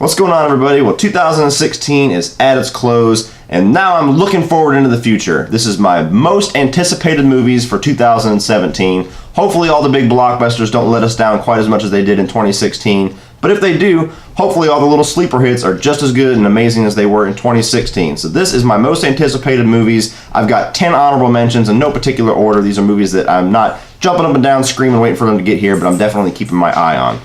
What's going on, everybody? Well, 2016 is at its close, and now I'm looking forward into the future. This is my most anticipated movies for 2017. Hopefully all the big blockbusters don't let us down quite as much as they did in 2016, but if they do, hopefully all the little sleeper hits are just as good and amazing as they were in 2016. So this is my most anticipated movies. I've got 10 honorable mentions in no particular order. These are movies that I'm not jumping up and down screaming waiting for them to get here, but I'm definitely keeping my eye on.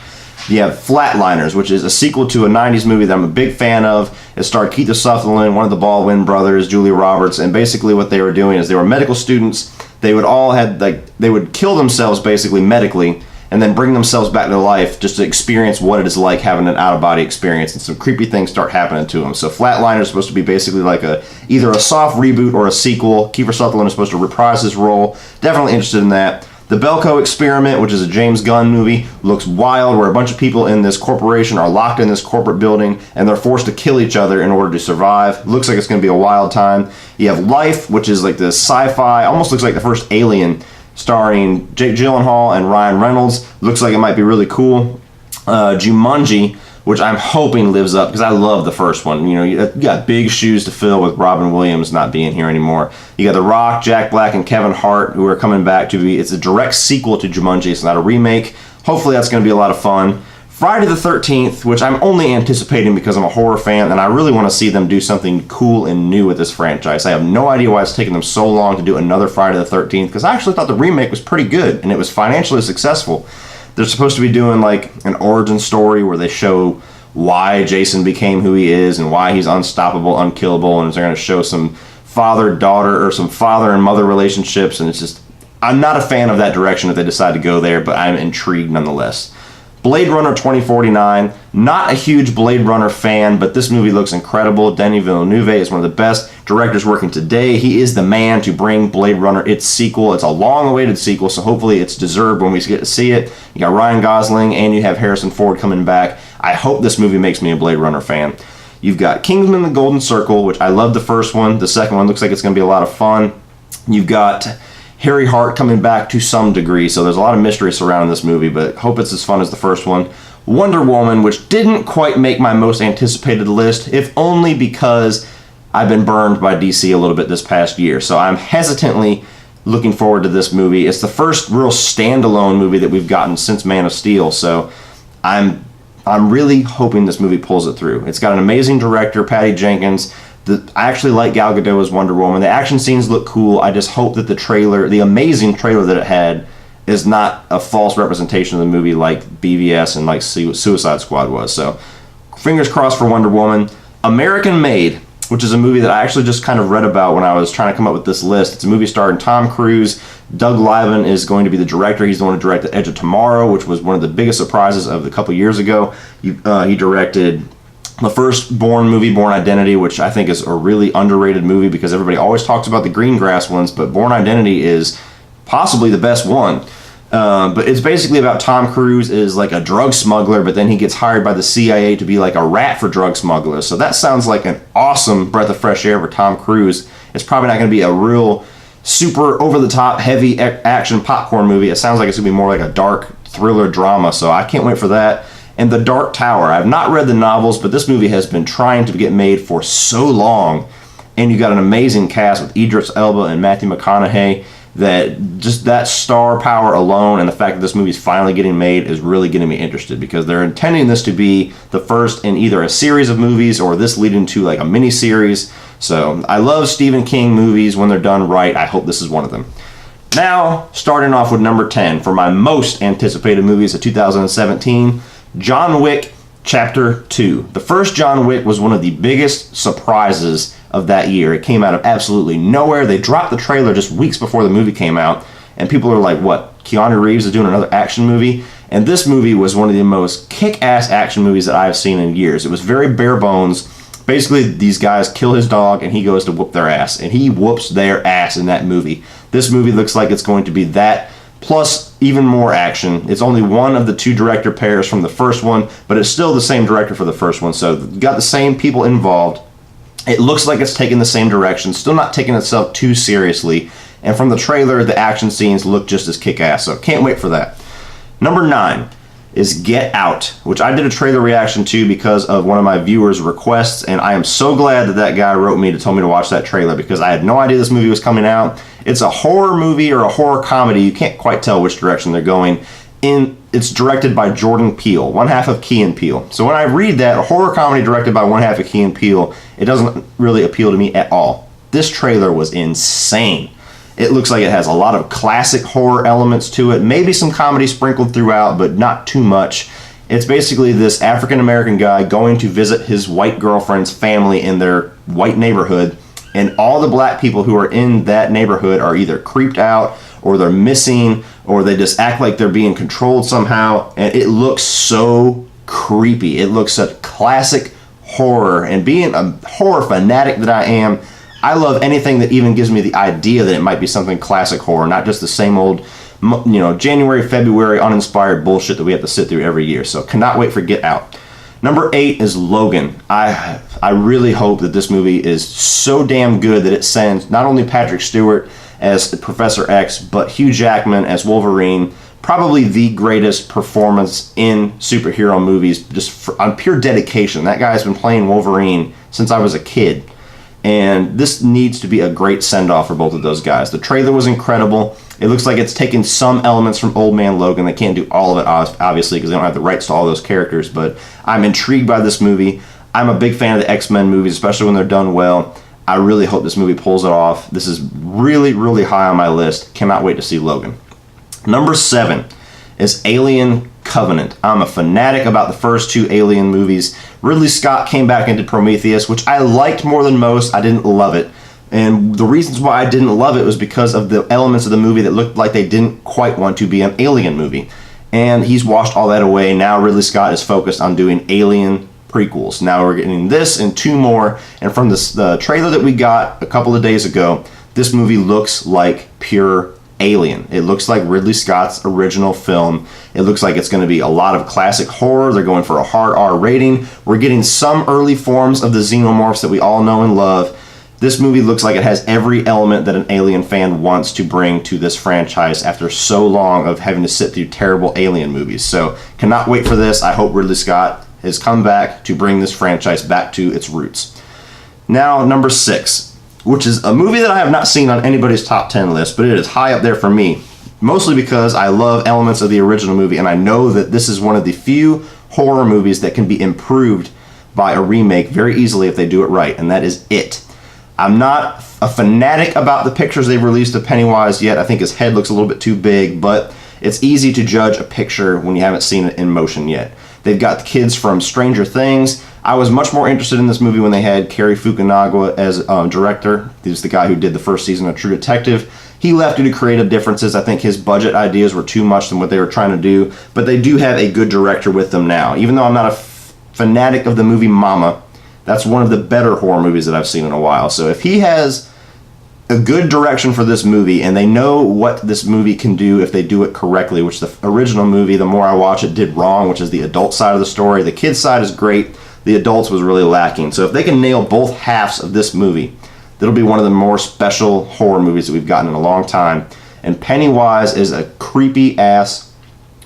You have Flatliners, which is a sequel to a 90s movie that I'm a big fan of. It starred Keith Sutherland, one of the Baldwin brothers, Julia Roberts, and basically what they were doing is they were medical students. They would kill themselves basically medically and then bring themselves back to life just to experience what it is like having an out-of-body experience, and some creepy things start happening to them. So Flatliners is supposed to be basically like either a soft reboot or a sequel. Kiefer Sutherland is supposed to reprise his role. Definitely interested in that. The Belko Experiment, which is a James Gunn movie, looks wild, where a bunch of people in this corporation are locked in this corporate building and they're forced to kill each other in order to survive. Looks like it's going to be a wild time. You have Life, which is like this sci-fi, almost looks like the first Alien, starring Jake Gyllenhaal and Ryan Reynolds. Looks like it might be really cool. Jumanji, which I'm hoping lives up, because I love the first one. You know, you got big shoes to fill with Robin Williams not being here anymore. You got The Rock, Jack Black, and Kevin Hart, who are coming back to be, it's a direct sequel to Jumanji, it's not a remake. Hopefully that's going to be a lot of fun. Friday the 13th, which I'm only anticipating because I'm a horror fan, and I really want to see them do something cool and new with this franchise. I have no idea why it's taken them so long to do another Friday the 13th, because I actually thought the remake was pretty good, and it was financially successful. They're supposed to be doing like an origin story where they show why Jason became who he is and why he's unstoppable, unkillable, and they're going to show some father-daughter or some father and mother relationships, and it's just, I'm not a fan of that direction if they decide to go there, but I'm intrigued nonetheless. Blade Runner 2049, not a huge Blade Runner fan, but this movie looks incredible. Denis Villeneuve is one of the best directors working today. He is the man to bring Blade Runner its sequel. It's a long-awaited sequel, so hopefully it's deserved when we get to see it. You got Ryan Gosling and you have Harrison Ford coming back. I hope this movie makes me a Blade Runner fan. You've got Kingsman: The Golden Circle, which I love the first one. The second one looks like it's going to be a lot of fun. You've got Harry Hart coming back to some degree, so there's a lot of mystery surrounding this movie, but hope it's as fun as the first one. Wonder Woman, which didn't quite make my most anticipated list, if only because I've been burned by DC a little bit this past year, so I'm hesitantly looking forward to this movie. It's the first real standalone movie that we've gotten since Man of Steel, so I'm really hoping this movie pulls it through. It's got an amazing director, Patty Jenkins. I actually like Gal Gadot as Wonder Woman. The action scenes look cool. I just hope that the amazing trailer that it had, is not a false representation of the movie like BVS and like Suicide Squad was. So, fingers crossed for Wonder Woman. American Made, which is a movie that I actually just kind of read about when I was trying to come up with this list. It's a movie starring Tom Cruise. Doug Liman is going to be the director. He's the one who directed Edge of Tomorrow, which was one of the biggest surprises of a couple years ago. He directed the first Bourne movie, Bourne Identity, which I think is a really underrated movie because everybody always talks about the Greengrass ones, but Bourne Identity is possibly the best one. But it's basically about Tom Cruise is like a drug smuggler, but then he gets hired by the CIA to be like a rat for drug smugglers. So that sounds like an awesome breath of fresh air for Tom Cruise. It's probably not going to be a real super over-the-top, heavy action popcorn movie. It sounds like it's going to be more like a dark thriller drama, so I can't wait for that. And The Dark Tower. I've not read the novels, but this movie has been trying to get made for so long. And you got an amazing cast with Idris Elba and Matthew McConaughey. That just that star power alone and the fact that this movie is finally getting made is really getting me interested, because they're intending this to be the first in either a series of movies or this leading to like a mini series. So I love Stephen King movies when they're done right. I hope this is one of them. Now, starting off with number 10 for my most anticipated movies of 2017, John Wick Chapter 2. The first John Wick was one of the biggest surprises of that year. It came out of absolutely nowhere. They dropped the trailer just weeks before the movie came out, and people are like, what, Keanu Reeves is doing another action movie? And this movie was one of the most kick-ass action movies that I've seen in years. It was very bare bones. Basically, these guys kill his dog, and he goes to whoop their ass, and he whoops their ass in that movie. This movie looks like it's going to be that, plus even more action. It's only one of the two director pairs from the first one, but it's still the same director for the first one, so you got the same people involved. It looks like it's taking the same direction, still not taking itself too seriously, and from the trailer, the action scenes look just as kick-ass, so can't wait for that. Number 9 is Get Out, which I did a trailer reaction to because of one of my viewers' requests, and I am so glad that that guy wrote me to tell me to watch that trailer because I had no idea this movie was coming out. It's a horror movie or a horror comedy. You can't quite tell which direction they're going. It's directed by Jordan Peele, one half of Key and Peele. So when I read that, a horror comedy directed by one half of Key and Peele, it doesn't really appeal to me at all. This trailer was insane. It looks like it has a lot of classic horror elements to it, maybe some comedy sprinkled throughout, but not too much. It's basically this African-American guy going to visit his white girlfriend's family in their white neighborhood, and all the black people who are in that neighborhood are either creeped out, or they're missing, or they just act like they're being controlled somehow, and it looks so creepy. It looks such classic horror, and being a horror fanatic that I am, I love anything that even gives me the idea that it might be something classic horror, not just the same old, January, February uninspired bullshit that we have to sit through every year. So cannot wait for Get Out. Number 8 is Logan. I really hope that this movie is so damn good that it sends not only Patrick Stewart as Professor X, but Hugh Jackman as Wolverine, probably the greatest performance in superhero movies, just on pure dedication. That guy's been playing Wolverine since I was a kid. And this needs to be a great send-off for both of those guys. The trailer was incredible. It looks like it's taken some elements from Old Man Logan. They can't do all of it, obviously, because they don't have the rights to all those characters. But I'm intrigued by this movie. I'm a big fan of the X-Men movies, especially when they're done well. I really hope this movie pulls it off. This is really, really high on my list. Cannot wait to see Logan. Number 7 is Alien Covenant. I'm a fanatic about the first 2 Alien movies. Ridley Scott came back into Prometheus, which I liked more than most. I didn't love it. And the reasons why I didn't love it was because of the elements of the movie that looked like they didn't quite want to be an Alien movie. And he's washed all that away. Now Ridley Scott is focused on doing Alien prequels. Now we're getting this and 2 more. And from the trailer that we got a couple of days ago, this movie looks like pure Alien. It looks like Ridley Scott's original film. It looks like it's going to be a lot of classic horror. They're going for a hard R rating. We're getting some early forms of the xenomorphs that we all know and love. This movie looks like it has every element that an Alien fan wants to bring to this franchise after so long of having to sit through terrible Alien movies. So cannot wait for this. I hope Ridley Scott has come back to bring this franchise back to its roots. Now, number 6. Which is a movie that I have not seen on anybody's top 10 list, but it is high up there for me, mostly because I love elements of the original movie, and I know that this is one of the few horror movies that can be improved by a remake very easily if they do it right, and that is It. I'm not a fanatic about the pictures they've released of Pennywise yet. I think his head looks a little bit too big, but it's easy to judge a picture when you haven't seen it in motion yet. They've got the kids from Stranger Things. I was much more interested in this movie when they had Cary Fukunaga as director. He's the guy who did the first season of True Detective. He left due to creative differences. I think his budget ideas were too much than what they were trying to do. But they do have a good director with them now. Even though I'm not a fanatic of the movie Mama, that's one of the better horror movies that I've seen in a while. So if he has a good direction for this movie, and they know what this movie can do if they do it correctly, which the original movie, the more I watch it, did wrong, which is the adult side of the story. The kids side is great. The adults was really lacking. So if they can nail both halves of this movie, that'll be one of the more special horror movies that we've gotten in a long time. And Pennywise is a creepy ass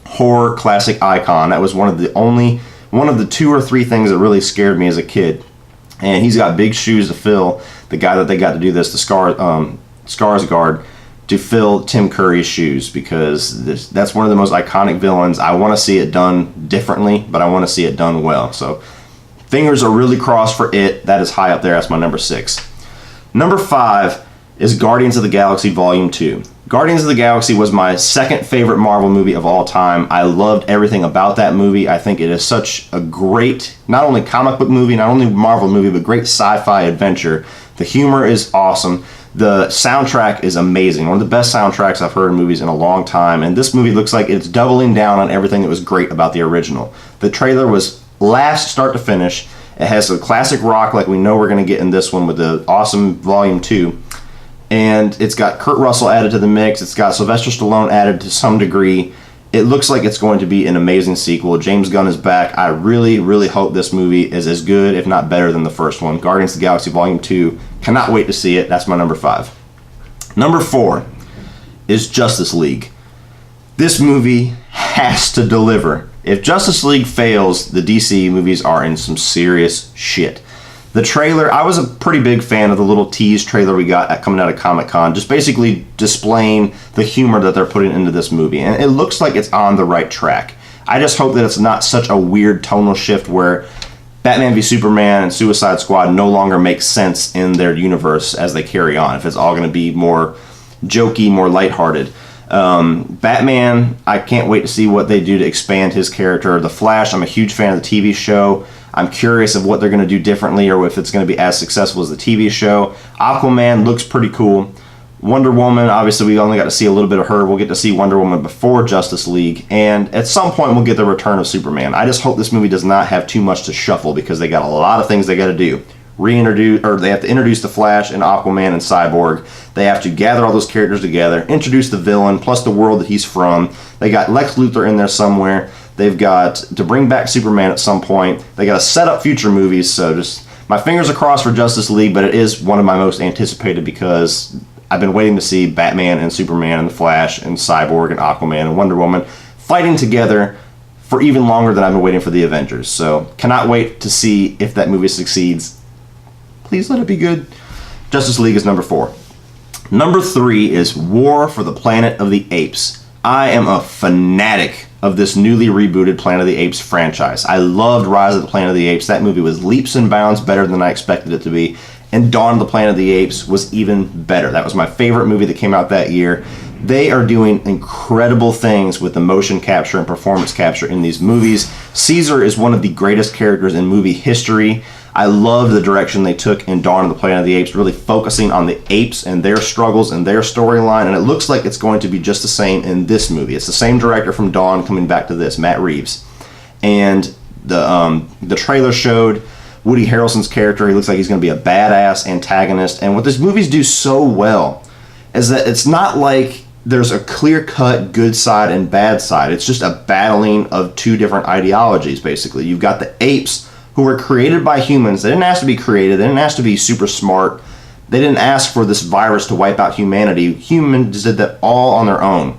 horror classic icon. That was one of the 2 or 3 things that really scared me as a kid. And he's got big shoes to fill. The guy that they got to do this, the Skarsgård, to fill Tim Curry's shoes, because that's one of the most iconic villains. I want to see it done differently, but I want to see it done well. So fingers are really crossed for It. That is high up there. That's my number 6. Number 5 is Guardians of the Galaxy Volume 2. Guardians of the Galaxy was my second favorite Marvel movie of all time. I loved everything about that movie. I think it is such a great, not only comic book movie, not only Marvel movie, but great sci-fi adventure. The humor is awesome. The soundtrack is amazing. One of the best soundtracks I've heard in movies in a long time. And this movie looks like it's doubling down on everything that was great about the original. The trailer was last start to finish. It has a classic rock like we know we're going to get in this one with the awesome Volume 2. And it's got Kurt Russell added to the mix. It's got Sylvester Stallone added to some degree. It looks like it's going to be an amazing sequel. James Gunn is back. I really, really hope this movie is as good, if not better, than the first one. Guardians of the Galaxy Volume 2. Cannot wait to see it. That's my number 5. Number 4 is Justice League. This movie has to deliver. If Justice League fails, the DC movies are in some serious shit. The trailer, I was a pretty big fan of the little tease trailer we got coming out of Comic-Con, just basically displaying the humor that they're putting into this movie. And it looks like it's on the right track. I just hope that it's not such a weird tonal shift where Batman v Superman and Suicide Squad no longer make sense in their universe as they carry on. If it's all going to be more jokey, more lighthearted. Batman, I can't wait to see what they do to expand his character. The Flash, I'm a huge fan of the TV show. I'm curious of what they're going to do differently or if it's going to be as successful as the TV show. Aquaman looks pretty cool. Wonder Woman, obviously we only got to see a little bit of her. We'll get to see Wonder Woman before Justice League. And at some point we'll get the return of Superman. I just hope this movie does not have too much to shuffle because they got a lot of things they got to do. They have to introduce the Flash and Aquaman and Cyborg. They have to gather all those characters together, introduce the villain, plus the world that he's from. They got Lex Luthor in there somewhere. They've got to bring back Superman at some point. They got to set up future movies. So just my fingers are crossed for Justice League, but it is one of my most anticipated because I've been waiting to see Batman and Superman and the Flash and Cyborg and Aquaman and Wonder Woman fighting together for even longer than I've been waiting for the Avengers. So cannot wait to see if that movie succeeds. Please let it be good. Justice League is number 4. Number 3 is War for the Planet of the Apes. I am a fanatic of this newly rebooted Planet of the Apes franchise. I loved Rise of the Planet of the Apes. That movie was leaps and bounds better than I expected it to be. And Dawn of the Planet of the Apes was even better. That was my favorite movie that came out that year. They are doing incredible things with the motion capture and performance capture in these movies. Caesar is one of the greatest characters in movie history. I love the direction they took in Dawn of the Planet of the Apes, really focusing on the apes and their struggles and their storyline, and it looks like it's going to be just the same in this movie. It's the same director from Dawn coming back to this, Matt Reeves. And the trailer showed Woody Harrelson's character. He looks like he's going to be a badass antagonist, and what these movies do so well is that it's not like there's a clear-cut good side and bad side. It's just a battling of two different ideologies, basically. You've got the apes, who were created by humans. They didn't ask to be created. They didn't ask to be super smart. They didn't ask for this virus to wipe out humanity. Humans did that all on their own.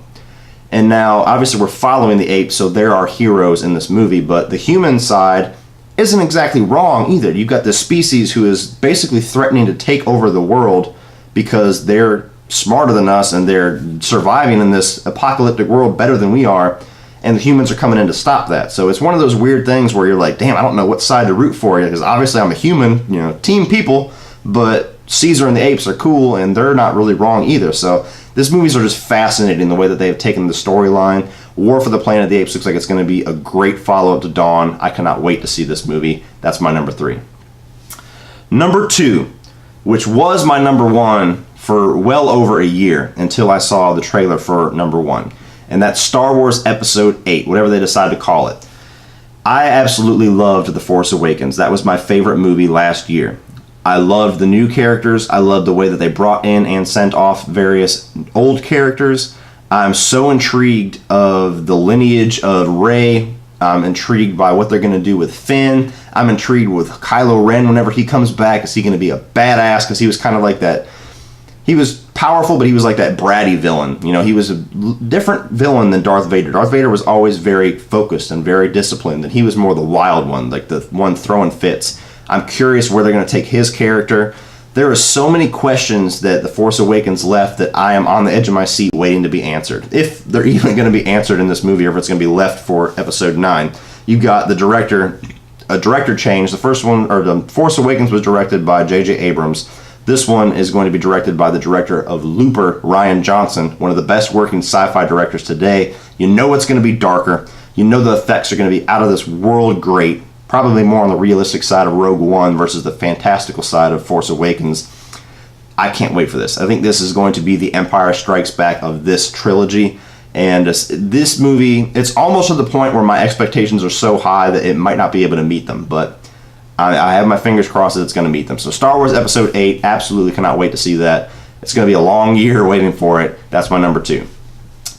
And now, obviously, we're following the apes, so they're our heroes in this movie. But the human side isn't exactly wrong either. You've got this species who is basically threatening to take over the world because they're smarter than us and they're surviving in this apocalyptic world better than we are. And the humans are coming in to stop that. So it's one of those weird things where you're like, damn, I don't know what side to root for you, because obviously I'm a human, team people, but Caesar and the apes are cool, and they're not really wrong either. So these movies are just fascinating the way that they've taken the storyline. War for the Planet of the Apes looks like it's going to be a great follow-up to Dawn. I cannot wait to see this movie. That's my number 3. Number 2, which was my number 1 for well over a year until I saw the trailer for number 1. And that's Star Wars Episode 8, whatever they decide to call it. I absolutely loved The Force Awakens. That was my favorite movie last year. I loved the new characters. I loved the way that they brought in and sent off various old characters. I'm so intrigued of the lineage of Rey. I'm intrigued by what they're going to do with Finn. I'm intrigued with Kylo Ren whenever he comes back. Is he going to be a badass? Because he was kind of like that. He was powerful, but he was like that bratty villain. He was a different villain than Darth Vader. Darth Vader was always very focused and very disciplined, and he was more the wild one, like the one throwing fits. I'm curious where they're going to take his character. There are so many questions that The Force Awakens left that I am on the edge of my seat waiting to be answered. If they're even going to be answered in this movie, or if it's going to be left for Episode 9. You've got a director change. The first one, or The Force Awakens, was directed by J.J. Abrams. This one is going to be directed by the director of Looper, Rian Johnson, one of the best working sci-fi directors today. You know it's going to be darker. You know the effects are going to be out of this world great. Probably more on the realistic side of Rogue One versus the fantastical side of Force Awakens. I can't wait for this. I think this is going to be the Empire Strikes Back of this trilogy. And this movie, it's almost to the point where my expectations are so high that it might not be able to meet them. But I have my fingers crossed that it's going to meet them. So Star Wars Episode 8, absolutely cannot wait to see that. It's going to be a long year waiting for it. That's my number 2.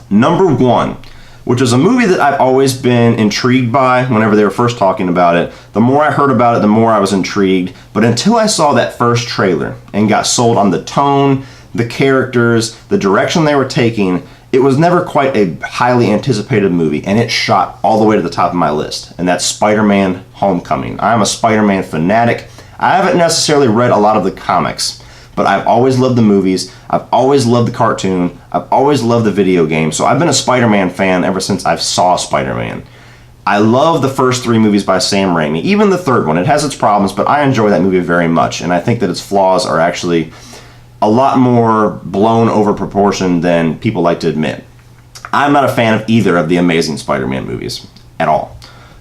Number 1, which is a movie that I've always been intrigued by whenever they were first talking about it. The more I heard about it, the more I was intrigued. But until I saw that first trailer and got sold on the tone, the characters, the direction they were taking, it was never quite a highly anticipated movie, and it shot all the way to the top of my list, and that's Spider-Man Homecoming. I'm a Spider-Man fanatic. I haven't necessarily read a lot of the comics, but I've always loved the movies, I've always loved the cartoon, I've always loved the video game, so I've been a Spider-Man fan ever since I saw Spider-Man. I love the first 3 movies by Sam Raimi, even the third one. It has its problems, but I enjoy that movie very much, and I think that its flaws are actually a lot more blown over proportion than people like to admit. I'm not a fan of either of the Amazing Spider-Man movies at all.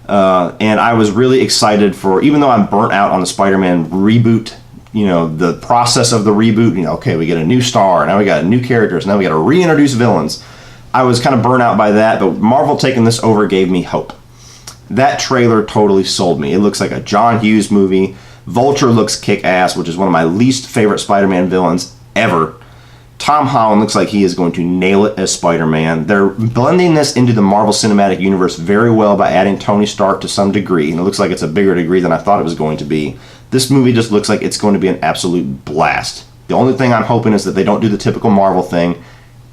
And I was really excited for, even though I'm burnt out on the Spider-Man reboot, you know, the process of the reboot, you know, okay, we get a new star, now we got new characters, now we got to reintroduce villains. I was kind of burnt out by that, but Marvel taking this over gave me hope. That trailer totally sold me. It looks like a John Hughes movie. Vulture looks kick-ass, which is one of my least favorite Spider-Man villains ever. Tom Holland looks like he is going to nail it as Spider-Man. They're blending this into the Marvel Cinematic Universe very well by adding Tony Stark to some degree, and it looks like it's a bigger degree than I thought it was going to be. This movie just looks like it's going to be an absolute blast. The only thing I'm hoping is that they don't do the typical Marvel thing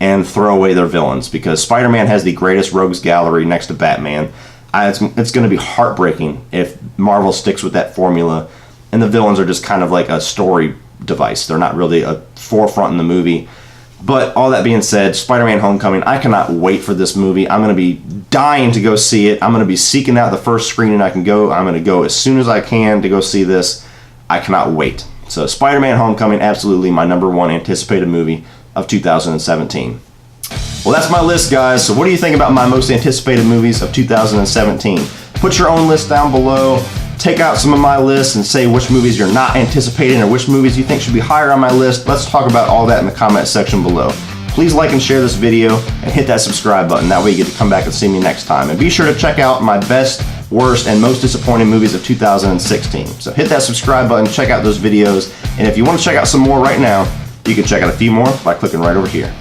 and throw away their villains, because Spider-Man has the greatest rogues gallery next to Batman. It's going to be heartbreaking if Marvel sticks with that formula and the villains are just kind of like a story device. They're not really a forefront in the movie. But all that being said, Spider-Man Homecoming, I cannot wait for this movie. I'm going to be dying to go see it. I'm going to be seeking out the first screening I can go. I'm going to go as soon as I can to go see this. I cannot wait. So Spider-Man Homecoming, absolutely my #1 anticipated movie of 2017. Well, that's my list, guys. So what do you think about my most anticipated movies of 2017? Put your own list down below. Take out some of my lists and say which movies you're not anticipating or which movies you think should be higher on my list. Let's talk about all that in the comment section below. Please like and share this video and hit that subscribe button. That way you get to come back and see me next time. And be sure to check out my best, worst, and most disappointing movies of 2016. So hit that subscribe button, check out those videos, and if you want to check out some more right now, you can check out a few more by clicking right over here.